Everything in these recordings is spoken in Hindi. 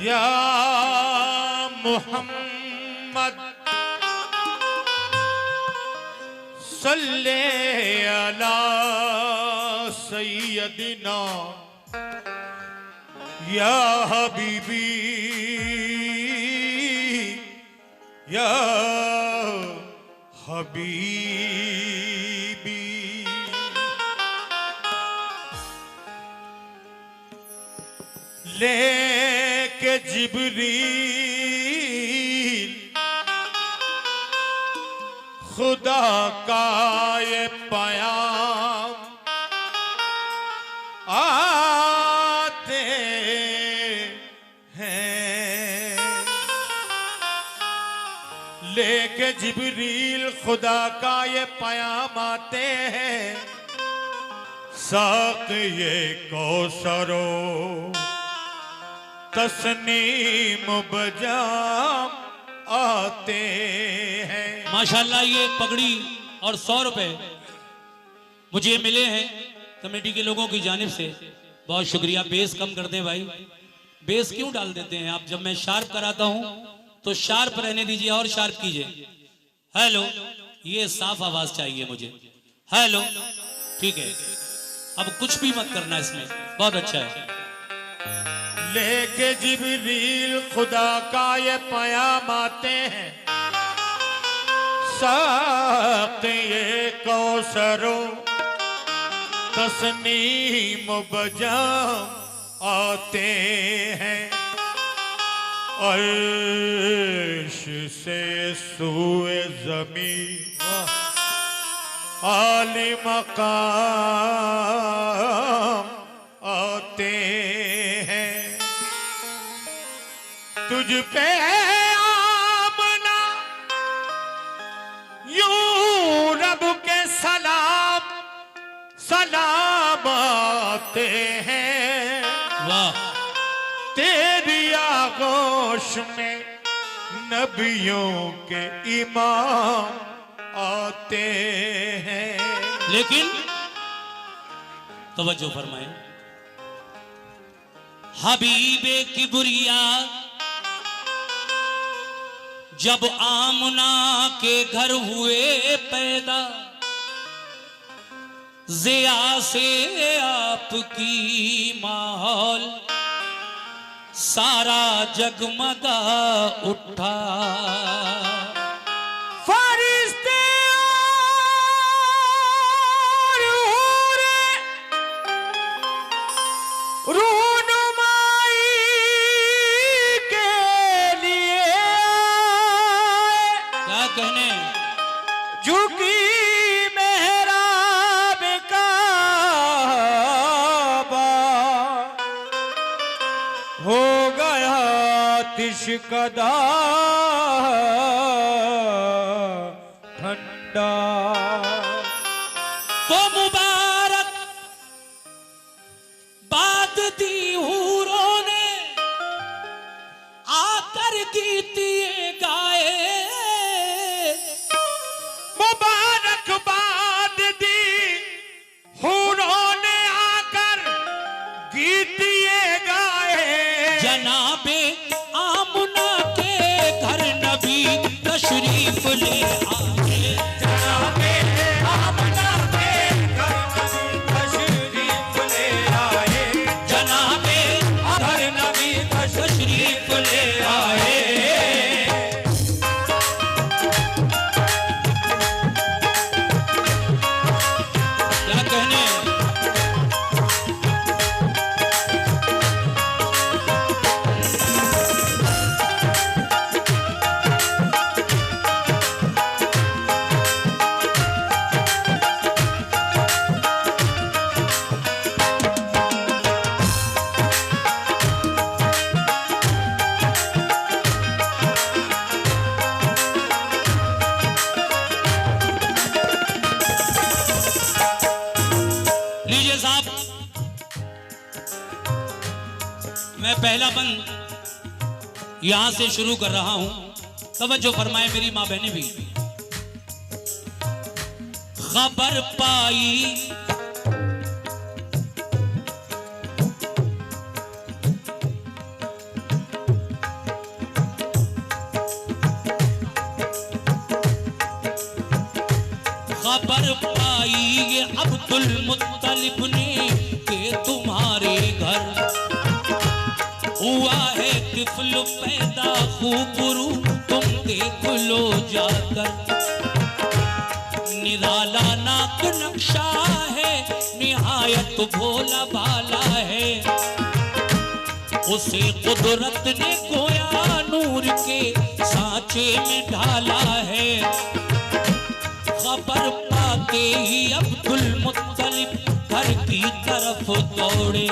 या मोहम्मद सल्ले अला सय्यदिना या हबीबी या हबीबी। लेके जिब्रील खुदा का ये पैगाम आते हैं। लेके जिब्रील खुदा का ये पैगाम आते हैं। साक़ ये कौसरो तस्नीम बजाम आते हैं। माशाल्लाह ये पगड़ी और 100 रुपए मुझे मिले हैं कमेटी के लोगों की जानिब से। बहुत शुक्रिया। बेस कम कर दें भाई, बेस क्यों डाल देते हैं आप? जब मैं शार्प कराता हूं तो शार्प रहने दीजिए और शार्प कीजिए। हेलो, ये साफ आवाज चाहिए मुझे। हेलो, ठीक है, अब कुछ भी मत करना इसमें। बहुत अच्छा है। लेके जिब्रील खुदा का ये पैगाम आते हैं। साक़ ये कौसरो तस्नीम बजाम आते हैं। अर्श से सूए ज़मीन आली मकाम आते हैं। तुझ पे आमना यूं रब के सलाम सलाम आते हैं। वाह। तेरी आगोश में नबियों के इमाम आते हैं। लेकिन तवज्जो फरमाए, हबीबे किबरिया जब आमना के घर हुए पैदा, ज़िया से आपकी माहौल सारा जगमगा उठा। फरिश्ते और हूरे रूनुमाई के लिए क्या कहने, झुकी मेहराब काबा, हो गया आतिशकदा ठंडा। तो मुबारक बात दी हूरों ने आकर गीतिए गाए। मुबारकबाद दी हूरों ने आकर गीतिए गाए। जनाबे आमुना के घर नबी तशरीफ ले आए। जनाबे आमना के घर नबी तशरीफ ले आए। जनाबे घर नबी तशरीफ ले आए। क्या कहने, लीजिए साहब, मैं पहला बंद यहां से शुरू कर रहा हूं। तवज्जो फरमाए मेरी मां बहनें भी। खबर पाई खबर पाई ये अब्दुल मुत्तलिब ने कि तुम्हारे घर हुआ है तिफल पैदा खूबरू, तुम देख लो जाकर। निराला नाक नक्शा है, निहायत भोला भाला है, उसे कुदरत ने गोया नूर के सांचे में ढाला है। खबर पाते ही अब्दुल मुत्तलिब घर की तरफ दौड़े,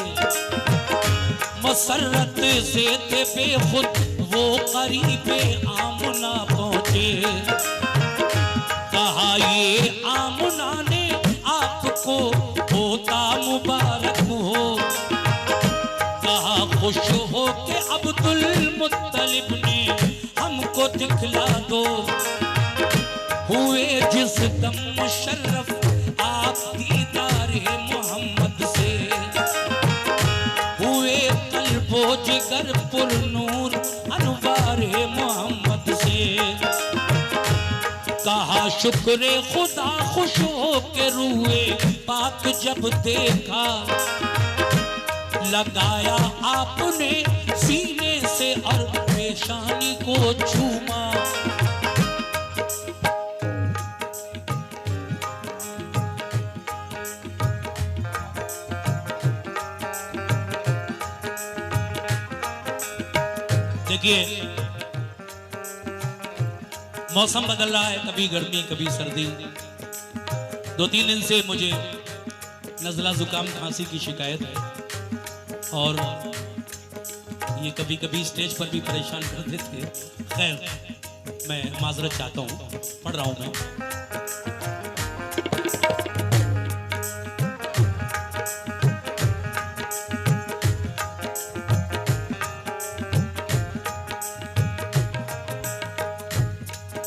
मसरत से थे बेखुद वो करीबे आमना पहुंचे। कहा ये आमना ने आपको होता मुबारक हो, कहा खुश हो के अब्दुल मुत्तलिब ने हमको दिखला दो। हुए जिस दम मुशर्रफ आप दीदारे मोहम्मद से, हुए कल्बो जिगर पुर नूर अनवारे मोहम्मद से। कहा शुक्र खुदा खुश हो के रूए पाक जब देखा, लगाया आपने सीने से और पेशानी को छूमा। देखिए मौसम बदल रहा है, कभी गर्मी कभी सर्दी। 2-3 दिन से मुझे नज़ला जुकाम खांसी की शिकायत है और ये कभी कभी स्टेज पर भी परेशान कर देते हैं। खैर मैं माजरत चाहता हूँ, पढ़ रहा हूँ मैं।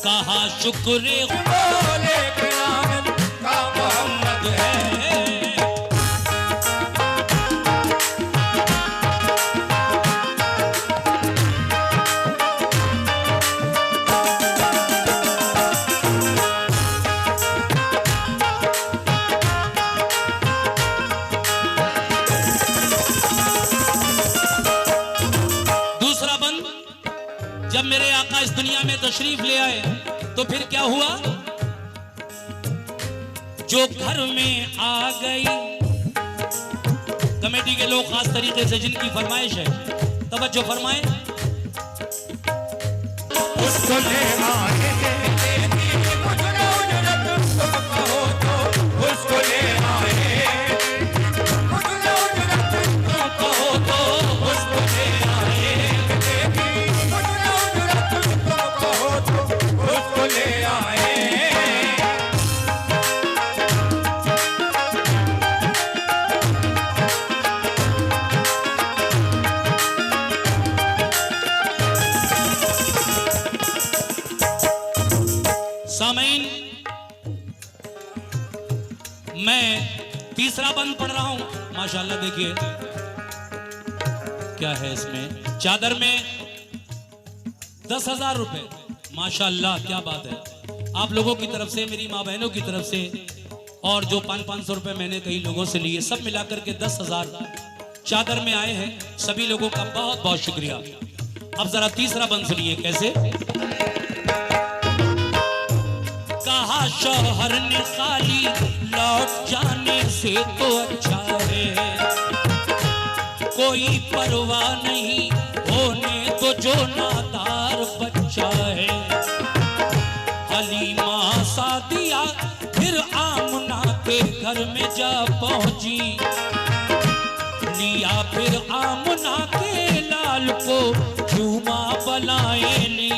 कहा शुक्र बोले बिलावल का मोहम्मद है। दूसरा बंद, जब मेरे आका इस दुनिया में तशरीफ ले आए तो फिर क्या हुआ? जो घर में आ गई, कमेटी के लोग खास तरीके से जिनकी फरमाइश है, तवज्जो फरमाएं। उसको ले आए, उसको ले आए, सामीन, मैं तीसरा बंद पढ़ रहा हूं। माशाल्लाह देखिए क्या है इसमें, चादर में 10,000 रुपए। माशाल्लाह क्या बात है। आप लोगों की तरफ से, मेरी माँ बहनों की तरफ से, और जो 500-500 रुपए मैंने कई लोगों से लिए, सब मिलाकर के 10,000 चादर में आए हैं। सभी लोगों का बहुत बहुत शुक्रिया। अब जरा तीसरा बंद सुनिए कैसे। कहा शौहर ने खाली लौट जाने से तो अच्छा है, कोई परवाह नहीं होने तो जो नादार बच्चा है। हलीमा सादिया फिर आमना के घर में जा पहुंची, लिया फिर आमना के लाल को झूमा बलाए ली।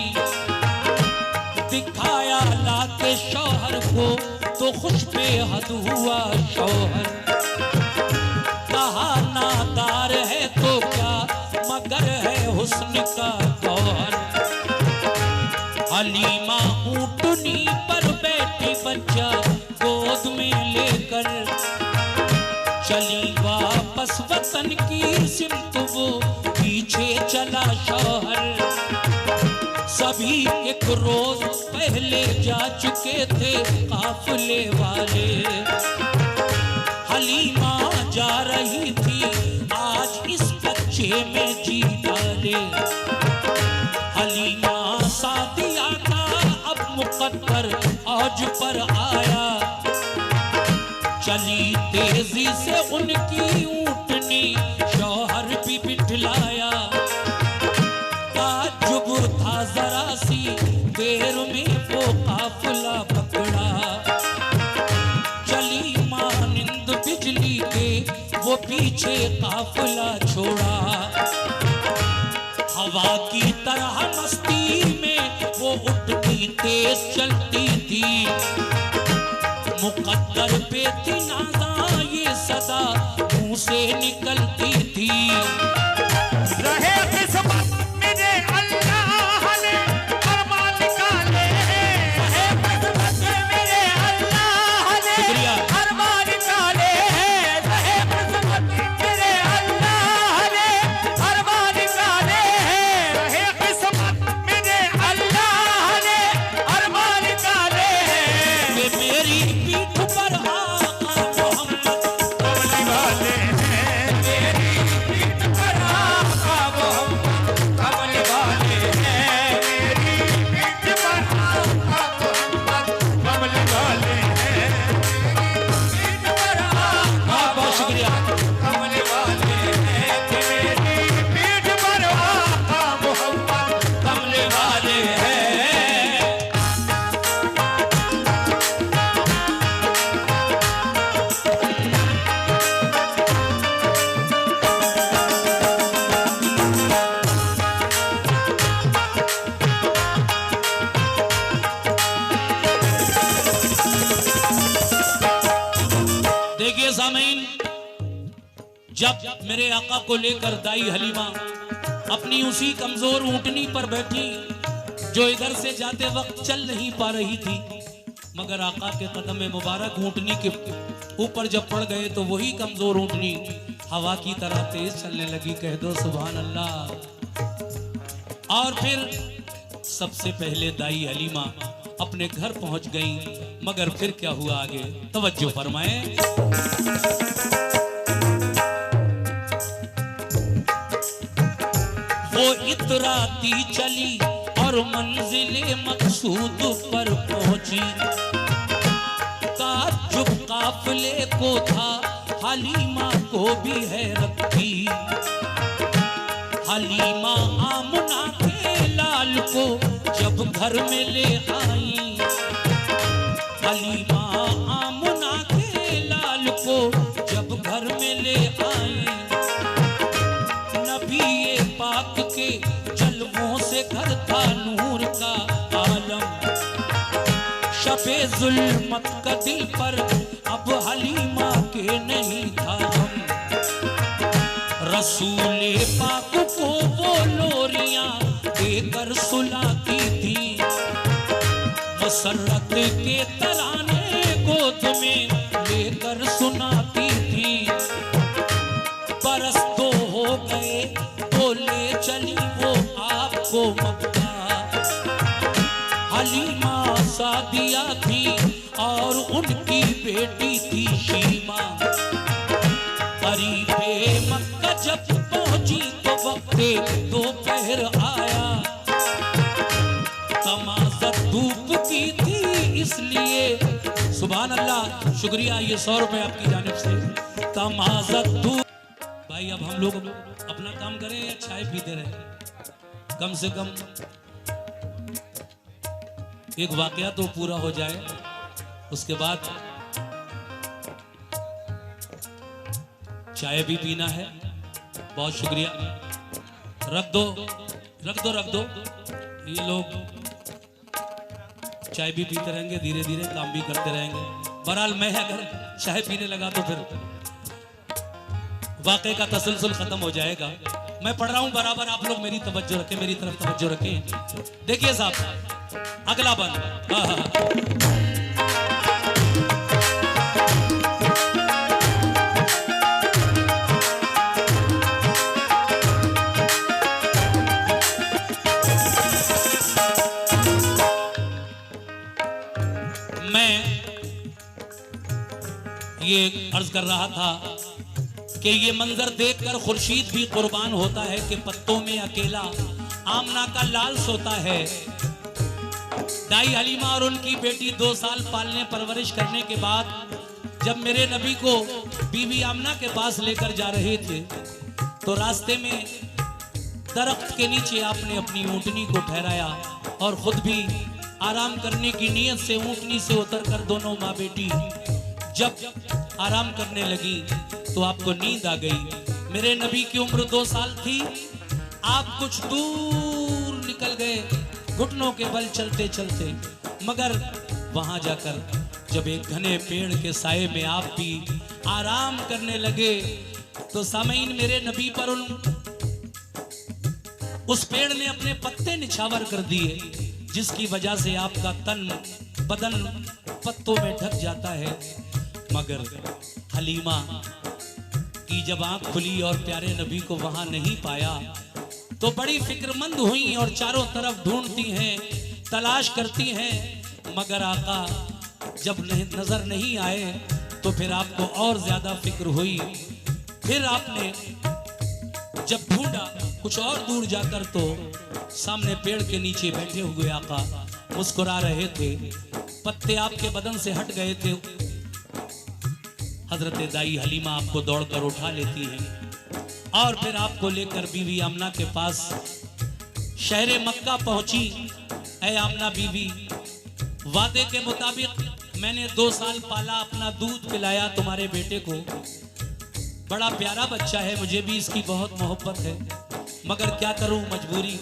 दिखाया लाके शौहर को तो खुश बेहद हुआ शौहर। कहा नादार है तो क्या मगर है हुस्न का गौहर। हलीमा ऊँटनी पर बैठी बच्चा गोद में लेकर, चली वापस वतन की सिमत वो पीछे चला शौहर। सभी एक रोज पहले जा चुके थे काफिले वाले। हलीमा जा रही थी आज इस बच्चे में जी डाले। हलीमा सादिया का अब मुकद्दर औज पर आया। चली तेजी से उनकी ऊँटनी, शौहर भी बिठलाया। ताज्जुब था जरा सी देर में वो काफिला पकड़ा। चली मानिंद बिजली के वो पीछे काफिला छोड़ा। हवा की तरह मस्ती में वो उठती तेज चलती थी। मुकद्दर पे थी नाज़ा ये सदा मुंह से निकलती थी। रहे किस्मत मेरे अल्लाह ने अरमान निकाले। रहे किस्मत मेरे अल्लाह ने शुक्रिया। अरमान निकाले। रहे किस्मत मेरे अल्लाह ने अरमान निकाले। रहे किस्मत मेरे अल्लाह ने अरमान निकाले। वे मेरी पीठ पर आका मोहम्मद कमली वाले हैं। मेरी पीठ पर आका मोहम्मद कमली वाले हैं। मेरी पीठ पर आका मोहम्मद कमली वाले हैं। पीठ पर आका बहुत शुक्रिया। कमली वाले हैं। मेरी पीठ पर आका मोहम्मद कमली वाले हैं। देखिए सामीन, जब मेरे आका को लेकर दाई हलीमा अपनी उसी कमजोर ऊंटनी पर बैठी जो इधर से जाते वक्त चल नहीं पा रही थी, मगर आका के कदम मुबारक ऊंटनी के ऊपर जब पड़ गए तो वही कमजोर ऊंटनी हवा की तरह तेज चलने लगी। कह दो सुभान अल्लाह। और फिर सबसे पहले दाई हलीमा अपने घर पहुंच गई, मगर फिर क्या हुआ आगे तवज्जो फरमाएं। वो इतराती चली और मंजिले मकसूद पर पहुंची। ताज्जुब काफिले को था, हलीमा को भी हैरत थी। हलीमा आमना के लाल को जब घर में ले आई। हलीमा आमना के लाल को जब घर में ले आई। नबी ये पाक के जलवों से घर था नूर का आलम। शबे जुल्मत का दिल पर अब हलीमा के नहीं था हम। रसूले पाक को वो लोरियां देकर सुलाती थी। मसरत के तराने गोद में लेकर सुनाती थी। बरस तो हो गए तो ले चली वो आपको मक्का। हलीमा सादिया थी और उनकी बेटी थी शीमा। करीबे मक्का जब पहुंची तो वक्त दोपहर आया। तमाज़त धूप की थी इसलिए सुभान अल्लाह, शुक्रिया, ये 100 रुपए आपकी जानिब से। तमाज़त धूप। भाई अब हम लोग अपना काम करें या चाय पीते रहे? कम से कम एक वाकया तो पूरा हो जाए, उसके बाद चाय भी पीना है। बहुत शुक्रिया। रख दो रख दो रख दो। ये लोग चाय भी पीते रहेंगे, धीरे धीरे काम भी करते रहेंगे। बहरहाल मैं अगर चाय पीने लगा तो फिर वाकई का तसलसल खत्म हो जाएगा। मैं पढ़ रहा हूं बराबर, आप लोग मेरी तवज्जो रखें, मेरी तरफ तवज्जो रखें। देखिए साहब, अगला बंद। ये अर्ज कर रहा था कि ये मंजर देखकर खुर्शीद भी कुर्बान होता है कि पत्तों में अकेला आमना का लाल सोता है। दाई हलीमा और उनकी बेटी 2 साल पालने परवरिश करने के बाद जब मेरे नबी को बीवी आमना के पास लेकर जा रहे थे तो रास्ते में दरख्त के नीचे आपने अपनी ऊँटनी को ठहराया और खुद भी आराम करने की नीयत से ऊँटनी से उतरकर दोनों माँ बेटी जब आराम करने लगी तो आपको नींद आ गई। मेरे नबी की उम्र 2 साल थी। आप कुछ दूर निकल गए घुटनों के बल चलते चलते, मगर वहां जाकर जब एक घने पेड़ के साए में आप भी आराम करने लगे तो सामईन मेरे नबी पर उस पेड़ ने अपने पत्ते निछावर कर दिए, जिसकी वजह से आपका तन बदन पत्तों में ढक जाता है। मगर हलीमा की जब आंख खुली और प्यारे नबी को वहां नहीं पाया तो बड़ी फिक्रमंद हुई और चारों तरफ ढूंढती हैं, तलाश करती हैं, मगर आका जब नजर नहीं आए तो फिर आपको और ज्यादा फिक्र हुई। फिर आपने जब ढूंढा कुछ और दूर जाकर तो सामने पेड़ के नीचे बैठे हुए आका मुस्कुरा रहे थे, पत्ते आपके बदन से हट गए थे। हजरत दाई हलीमा आपको दौड़कर उठा लेती हैं और फिर आपको लेकर बीवी आमना के पास शहरे मक्का पहुंची। ऐ आमना बीवी, वादे के मुताबिक मैंने 2 साल पाला, अपना दूध पिलाया तुम्हारे बेटे को, बड़ा प्यारा बच्चा है, मुझे भी इसकी बहुत मोहब्बत है, मगर क्या करूं मजबूरी,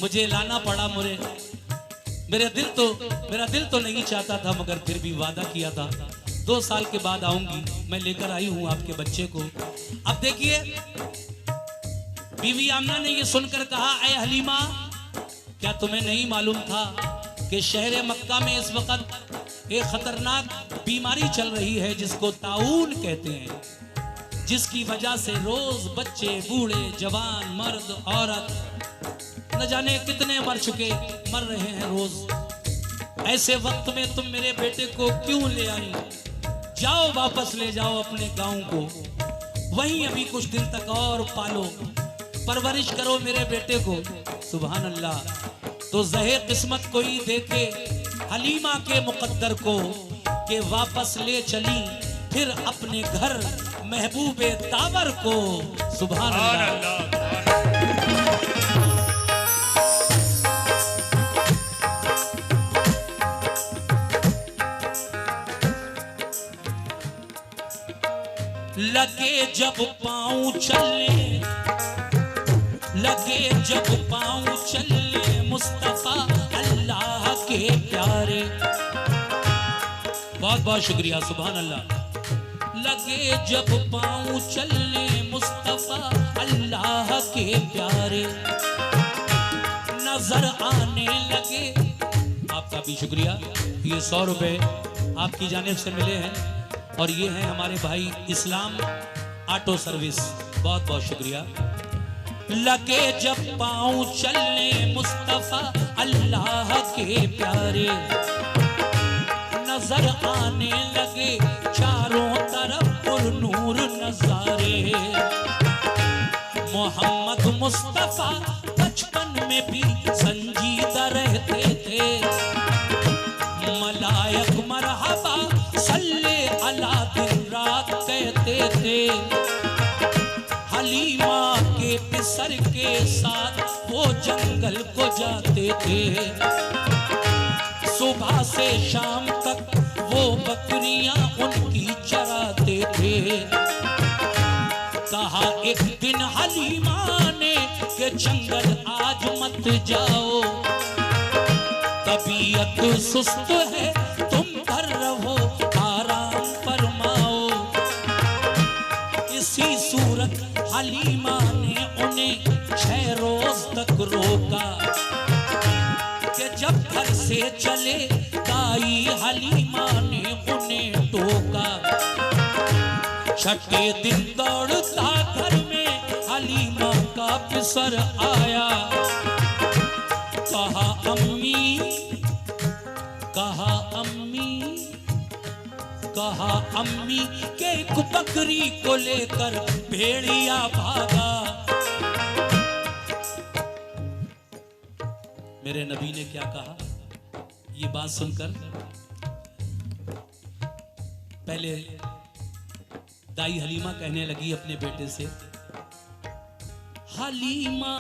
मुझे लाना पड़ा। मेरा दिल तो नहीं चाहता था, मगर फिर भी वादा किया था 2 साल के बाद आऊंगी, मैं लेकर आई हूं आपके बच्चे को। अब देखिए बीवी आमना ने ये सुनकर कहा, ऐ हलीमा, क्या तुम्हें नहीं मालूम था कि शहर मक्का में इस वक्त एक खतरनाक बीमारी चल रही है जिसको ताऊन कहते हैं, जिसकी वजह से रोज बच्चे, बूढ़े, जवान, मर्द, औरत न जाने कितने मर रहे हैं रोज। ऐसे वक्त में तुम मेरे बेटे को क्यों ले आई? जाओ, वापस ले जाओ अपने गांव को, वहीं अभी कुछ दिन तक और पालो, परवरिश करो मेरे बेटे को। सुभान अल्लाह। तो ज़हे किस्मत कोई देखे हलीमा के मुकद्दर को कि वापस ले चली फिर अपने घर महबूबे तावर को। सुभान अल्लाह। लगे जब पाँव चलने, लगे जब पाँव चलने मुस्तफा अल्लाह के प्यारे। बहुत बहुत शुक्रिया, सुभान अल्लाह। लगे जब पाँव चलने मुस्तफा अल्लाह के प्यारे, नजर आने लगे। आपका भी शुक्रिया, ये 100 रुपए आपकी जानिब से मिले हैं और ये हैं हमारे भाई इस्लाम ऑटो सर्विस, बहुत बहुत शुक्रिया। लगे जब पाँव चलने मुस्तफा अल्लाह के प्यारे, नजर आने लगे चारों तरफ नूर नजारे। मोहम्मद मुस्तफा बचपन में भी संजीदा रहते थे, मलायक मरहबा सल्ले अला दिन रात कहते थे। हलीमा के पिसर के साथ वो जंगल को जाते थे, सुबह से शाम तक वो बकरियां उनकी चराते थे। कहा एक दिन हलीमा ने कि जंगल आज मत जाओ, तबीयत सुस्त है तुम घर रहो आराम फरमाओ। इसी सूरत हलीमा ने उन्हें 6 रोज तक रोका कि जब घर से चले दाई हलीमा ने उन्हें टोका। छठे दिन दौड़ता घर में हलीमा का पिसर आया, कहा अम्मी, कहा अम्मी, कहा अम्मी के एक बकरी को लेकर भेड़िया भागा। मेरे नबी ने क्या कहा, ये बात सुनकर पहले दाई हलीमा कहने लगी अपने बेटे से, हलीमा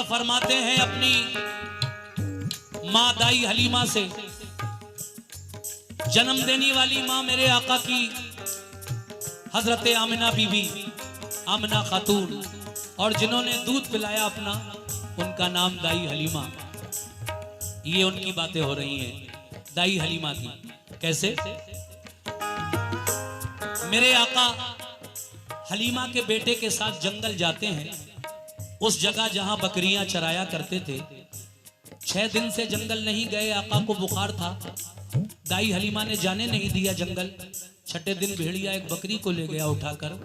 फरमाते हैं अपनी मां दाई हलीमा से, जन्म देने वाली मां मेरे आका की हजरत आमिना बीबी, आमिना खातून, और जिन्होंने दूध पिलाया अपना, उनका नाम दाई हलीमा। ये उनकी बातें हो रही हैं दाई हलीमा की। कैसे? मेरे आका हलीमा के बेटे के साथ जंगल जाते हैं, उस जगह जहां बकरियां चराया करते थे। 6 दिन से जंगल नहीं गए, आका को बुखार था, दाई हलीमा ने जाने नहीं दिया जंगल। 6ठे दिन भेड़िया एक बकरी को ले गया उठाकर।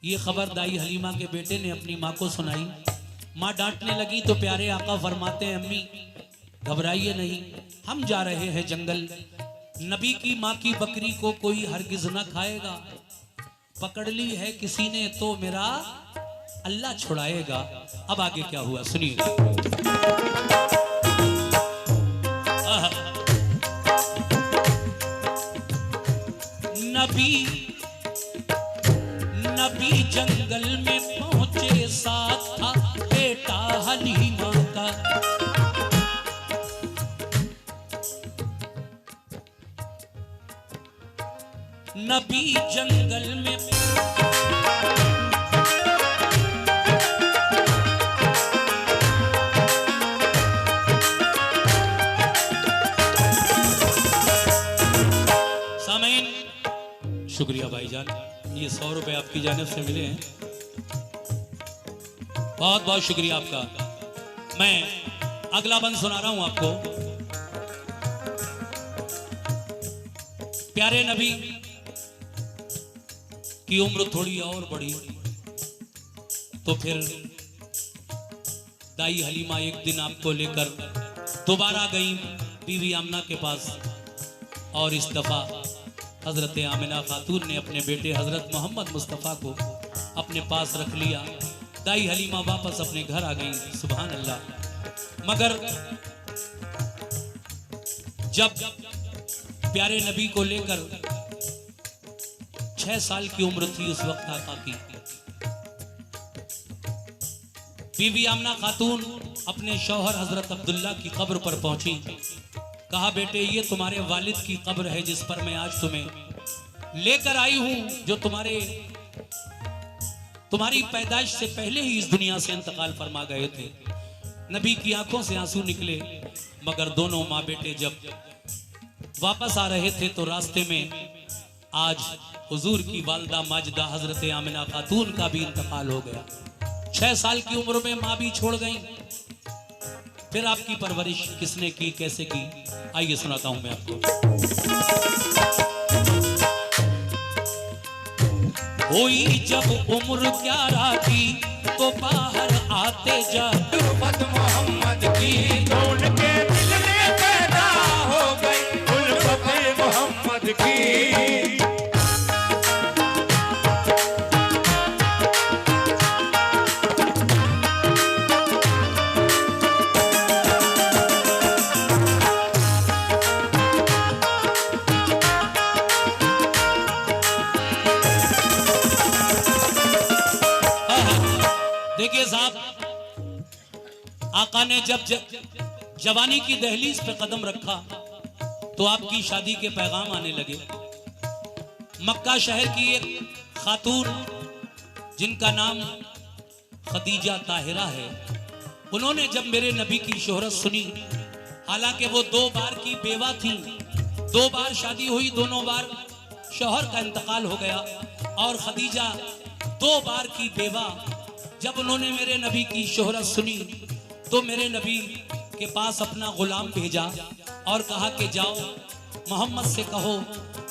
ये खबर दाई हलीमा के बेटे ने अपनी माँ को सुनाई। माँ डांटने लगी तो प्यारे आका फरमाते हैं, अम्मी घबराइए नहीं, हम जा रहे हैं जंगल, नबी की माँ की बकरी को कोई हरगिज न खाएगा, पकड़ ली है किसी ने तो मेरा अल्लाह छुड़ाएगा। अब आगे क्या हुआ सुनिए। नबी जंगल में पहुंचे, साथ था बेटा हलीमा का। नबी जंगल में शुक्रिया भाईजान, ये 100 रुपए आपकी जानिब से मिले हैं, बहुत बहुत शुक्रिया आपका। मैं अगला बंद सुना रहा हूं आपको। प्यारे नबी की उम्र थोड़ी और बढ़ी तो फिर दाई हलीमा एक दिन आपको लेकर दोबारा गई बीवी आमना के पास, और इस दफा हजरत आमिना खातून ने अपने बेटे हजरत मोहम्मद मुस्तफ़ा को अपने पास रख लिया। दाई हलीमा वापस अपने घर आ गई, सुभान अल्लाह। मगर जब प्यारे नबी को लेकर 6 साल की उम्र थी उस वक्त आका की, बीवी आमना खातून अपने शौहर हजरत अब्दुल्ला की कब्र पर पहुंची। कहा, बेटे ये तुम्हारे वालिद की कब्र है जिस पर मैं आज तुम्हें लेकर आई हूं, जो तुम्हारी पैदाइश से पहले ही इस दुनिया से इंतकाल फरमा गए थे। नबी की आंखों से आंसू निकले, मगर दोनों माँ बेटे जब वापस आ रहे थे तो रास्ते में आज हुजूर की वालदा माजिदा हजरत आमिना खातून का भी इंतकाल हो गया। 6 साल की उम्र में माँ भी छोड़ गई। फिर आपकी परवरिश किसने की, कैसे की, आइए सुनाता हूं मैं आपको। हुई जब उम्र 11 की तो बाहर आते जा उल्फत मोहम्मद की, ढूंढ के दिल में पैदा हो गई उल्फत मोहम्मद की। देखिए साहब, आका ने जब जवानी की दहलीज पे कदम रखा तो आपकी शादी के पैगाम आने लगे। मक्का शहर की एक खातून जिनका नाम खदीजा ताहिरा है, उन्होंने जब मेरे नबी की शोहरत सुनी, हालांकि वो 2 बार की बेवा थी, 2 बार शादी हुई, दोनों बार शौहर का इंतकाल हो गया, और खदीजा 2 बार की बेवा, जब उन्होंने मेरे नबी की शोहरत सुनी तो मेरे नबी के पास अपना गुलाम भेजा और कहा कि जाओ मोहम्मद से कहो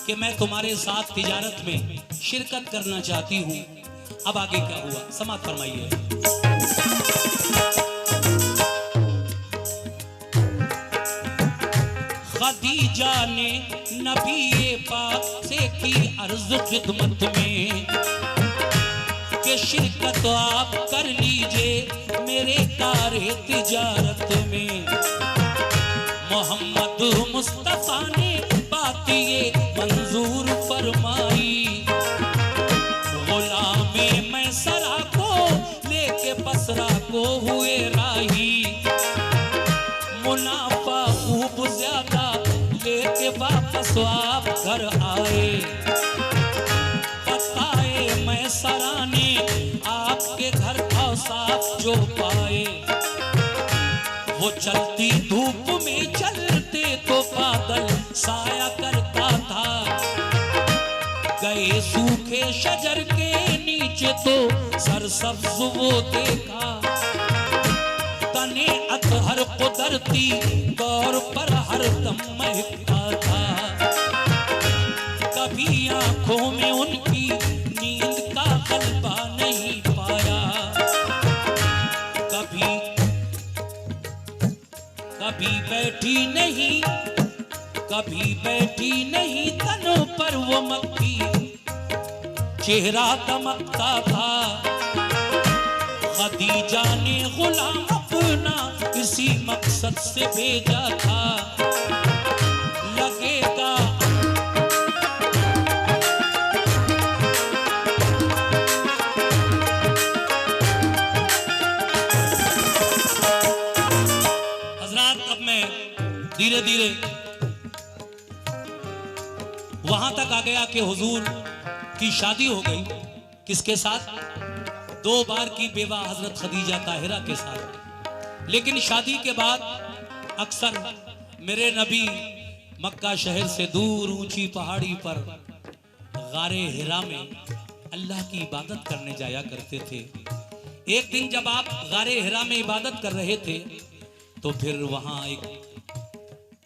कि मैं तुम्हारे साथ तिजारत में शिरकत करना चाहती हूँ। अब आगे क्या हुआ समाप्त फरमाइए। खदीजा ने नबी पाक से की अर्ज खिदमत में कि शिरकत आप कर लीजिए मेरे कारे तिजारत में। मोहम्मद मुस्तफा ने बात ये मंजूर फरमाई। गुलामे मैसरा को लेके बसरा को हुए राही। मुनाफा खूब ज्यादा लेके वापस आप घर आए। बताए मैसरा ने आपके घर औसाफ जो पाए। वो चलती धूप में चलते तो बादल साया करता था। गए सूखे शजर के नीचे तो सरसब्ज वो देखा। तने अतहर कुदरती तौर पर हरदम महकता था। कभी आंखों में उनकी नींद का गलबा नहीं पाया। कभी बैठी नहीं तनों पर वो मक्खी। चेहरा दमकता था। खदीजा ने गुलाम अपना इसी मकसद से भेजा था। लगेगा हजरात, अब मैं धीरे धीरे वहां तक आ गया कि हुजूर की शादी हो गई। किसके साथ? 2 बार की बेवा हजरत खदीजा ताहिरा के साथ। लेकिन शादी के बाद अक्सर मेरे नबी मक्का शहर से दूर ऊंची पहाड़ी पर गारे हिरा में अल्लाह की इबादत करने जाया करते थे। एक दिन जब आप गारे हिरा में इबादत कर रहे थे तो फिर वहां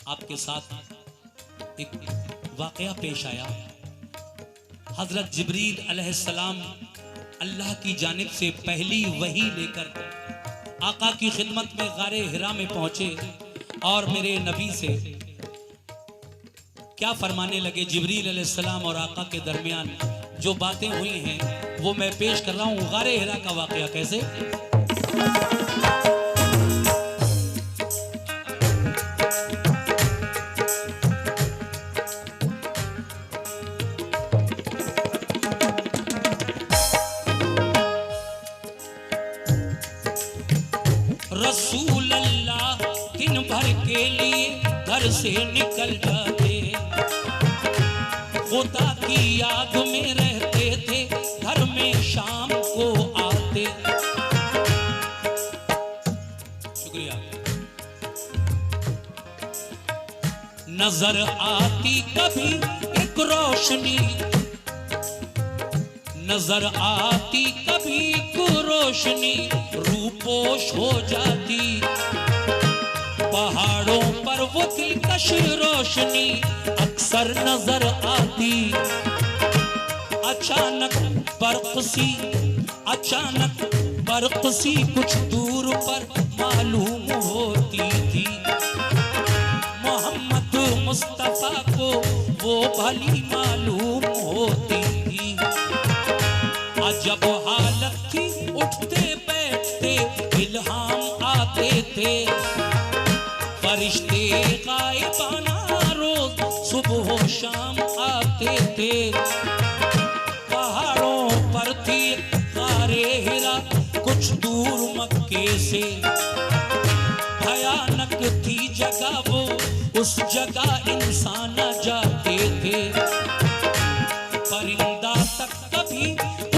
आपके साथ एक वाकया पेश आया। हजरत जिब्रील अलैहिस्सलाम अल्लाह की जानिब से पहली वही लेकर आका की खिदमत में गारे हिरा में पहुंचे और मेरे नबी से क्या फरमाने लगे। जिब्रील अलैहिस्सलाम और आका के दरमियान जो बातें हुई हैं वो मैं पेश कर रहा हूं। गारे हिरा का वाकया कैसे? रसूल अल्लाह दिन भर के लिए घर से निकल जाते। खुदा की याद में रहते थे, घर में शाम को आते। शुक्रिया। नजर आती कभी एक रोशनी, नजर आती कभी एक रोशनी, रूपोश हो जाती। पहाड़ों पर वो दिलकश रोशनी अक्सर नजर आती। अचानक बर्क सी कुछ दूर पर मालूम होती थी। मोहम्मद मुस्तफा को वो भली मालूम होती थी। अजब हालत थी, उठते बैठते इल्हाम आते थे। फरिश्ते गायबाना रोज सुबह शाम आते थे। पहाड़ों पर थी गारे हिरा कुछ दूर मक्के से। भयानक थी जगह वो, उस जगह इंसान जाते थे। परिंदा तक कभी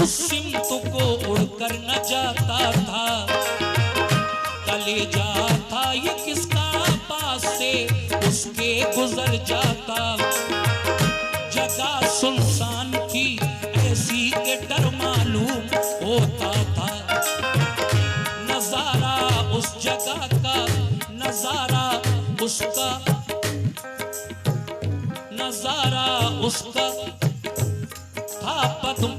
उस सिमत को उड़कर न जाता था। कलेजा था ये किसका पास से उसके गुजर जाता। जगह सुनसान थी ऐसी के डर मालूम होता था। नजारा उस जगह का नजारा नजारा उसका था पद्म,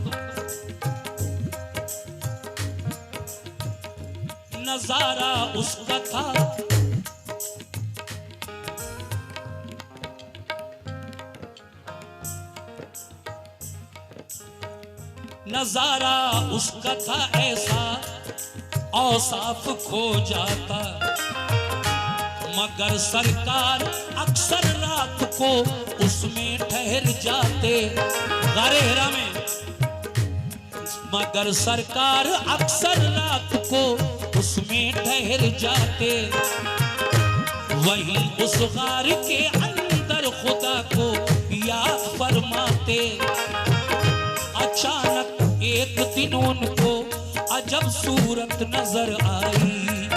नजारा उसका था नजारा उसका था ऐसा औसाफ खो जाता, मगर सरकार अक्सर रात को उसमें ठहर जाते। गारे हिरा में मगर सरकार अक्सर रात को उसमें ठहर जाते। वहीं उस गार के अंदर खुदा को याद फरमाते। अचानक एक दिन उनको अजब सूरत नजर आई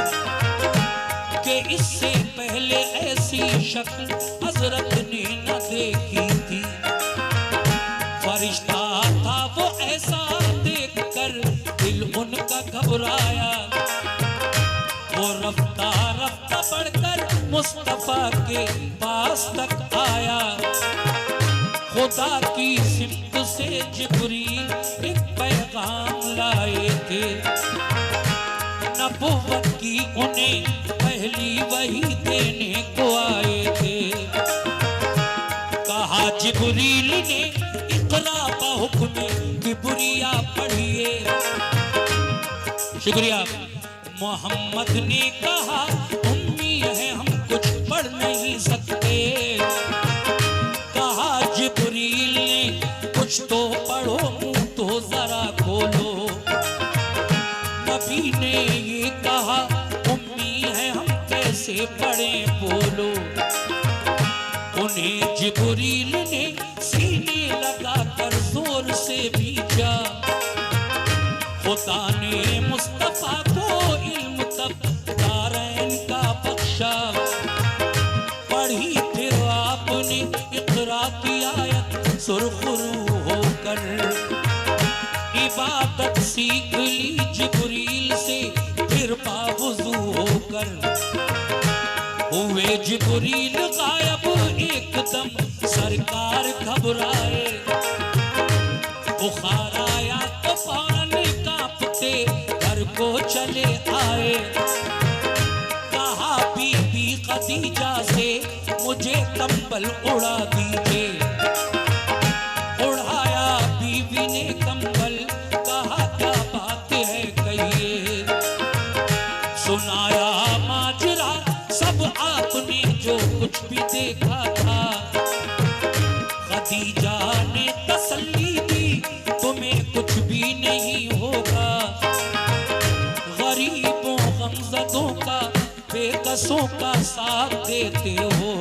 कि इससे पहले ऐसी शक्ल हजरत ने न देखी थी। फरिश्ता था वो ऐसा देखकर दिल उनका घबराया। वो रफ्ता रफ्ता बढ़कर मुस्तफा के पास तक आया। खुदा की सिमत से जिब्रील एक पैगाम लाए थे। नबुव्वत की उन्हें पहली वही देने को आए थे। कहा जिब्रील ने इक़रा हुक्म किबरिया पढ़िए। शुक्रिया। मोहम्मद ने कहा उम्मी है हम कुछ पढ़ नहीं सकते। कहा जिब्रील ने कुछ तो पढ़ो, मुंह तो जरा खोलो। नबी ने ये कहा उम्मी है हम कैसे पढ़ें बोलो। उन्हें जिब्रील ने सीने लगाकर जोर से भीजा। खुदा ने मुस्तफा को इल्म तब दारैन का बख्शा। पढ़ी फिर आपने इक़रा की आयत सुरखरू होकर। इबादत सीख ली जिब्रील से फिर बावुज़ू होकर। हुए जिब्रील गायब एकदम सरकार घबराए। बुखार आया तो फौरन कांपते घर को चले आए। कहा बीबी खदीजा से मुझे कंबल उड़ा दीजिए। उड़ाया बीवी ने कंबल। कहा क्या बात है कहिए। सुनाया माजरा सब आपने जो कुछ भी देखा था। खदीजा ने तसल्ली दी तुम्हें कुछ भी नहीं होगा। गरीबों गमज़दों का बेकसों का साथ देते हो।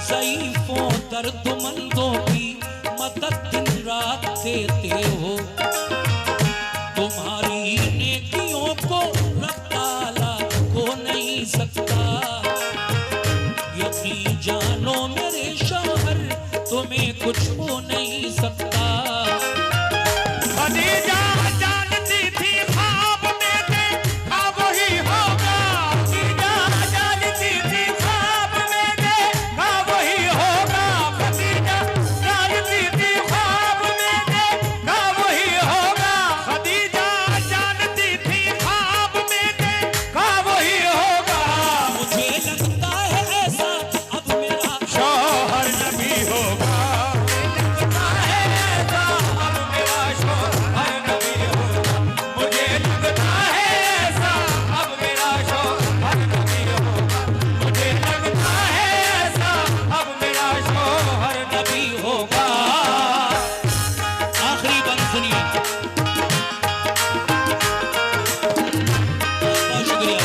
ज़ईफ़ों दर्दमंदों की मदद दिन रात देते हो। तुम्हारी नेकियों को रब ताला खो नहीं सकता। यकीन जानो मेरे शौहर तुम्हें कुछ हो नहीं सकता। खदीजा जानती थी ख्वाब में देखा वही होगा। खदीजा जानती थी ख्वाब में देखा वही होगा। खदीजा जानती थी ख्वाब में देखा वही होगा। खदीजा जानती थी ख्वाब में देखा वही होगा। मुझे लगता है ऐसा अब मेरा शौहर नबी होगा। लगता है ऐसा अब मेरा शौहर नबी होगा। मुझे लगता है ऐसा अब मेरा शौहर नबी होगा। मुझे लगता है ऐसा अब मेरा शौहर नबी होगा। आखिरी बंद सुनिए। बहुत शुक्रिया।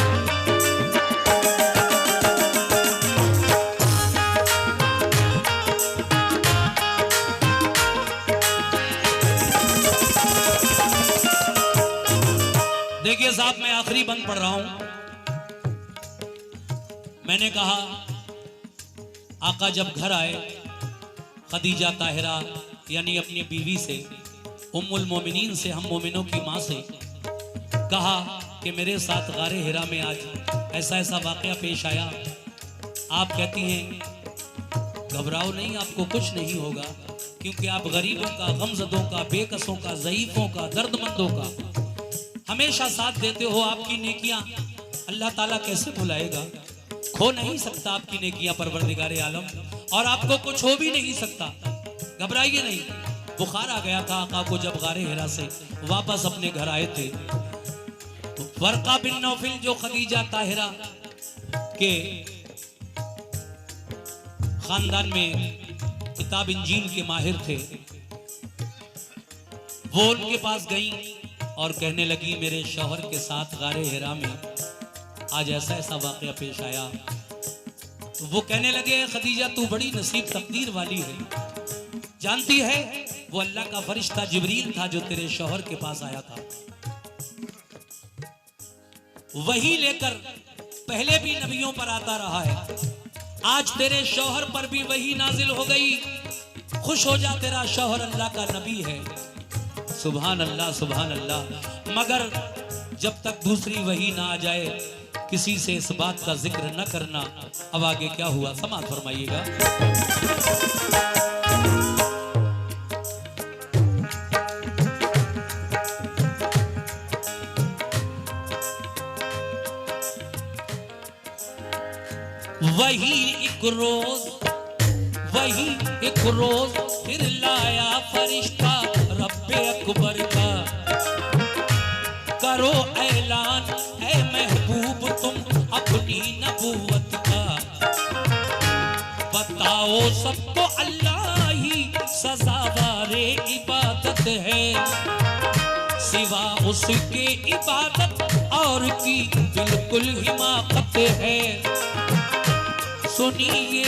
देखिए साहब मैं आखिरी बंद पढ़ रहा हूं। मैंने कहा आका जब घर आए खदीजा ताहिरा यानी अपनी बीवी से उम्मुल मोमिनीन से हम मोमिनों की मां से कहा कि मेरे साथ गारे हिरा में आज ऐसा ऐसा वाकया पेश आया। आप कहती हैं घबराओ नहीं, आपको कुछ नहीं होगा, क्योंकि आप गरीबों का, गमजदों का, बेकसों का, ज़ईफों का, दर्दमंदों का हमेशा साथ देते हो। आपकी नेकियां अल्लाह ताला कैसे भुलाएगा? खो नहीं सकता आपकी नेकियां परवरदिगार आलम, और आपको कुछ हो भी नहीं सकता। घबराइए नहीं। बुखार आ गया था आका को जब गारे हिरा से वापस अपने घर आए थे, तो वर्का बिन नौफिल जो खदीजा ताहिरा के खानदान में किताब इंजील के माहिर थे, वो उनके पास गई और कहने लगी मेरे शौहर के साथ गारे हिरा में आज ऐसा ऐसा वाकया पेश आया। तो वो कहने लगे खदीजा तू बड़ी नसीब तकदीर वाली है, जानती है वो अल्लाह का फरिश्ता जिब्रील था जो तेरे शौहर के पास आया था, वही लेकर पहले भी नबियों पर आता रहा है, आज तेरे शौहर पर भी वही नाजिल हो गई। खुश हो जा, तेरा शौहर अल्लाह का नबी है। सुभान अल्लाह, सुभान अल्लाह। मगर जब तक दूसरी वही ना आ जाए किसी से इस बात का जिक्र न करना। अब आगे क्या हुआ समाअत फरमाइएगा। वही एक रोज फिर लाया फरिश्ता रब्बे अकबर का, करो ऐलान ऐ महबूब तुम अपनी नबूवत का, बताओ सबको अल्लाह ही सजावारे इबादत है, सिवा उसके इबादत और की बिल्कुल हिमाकत है। सुनिए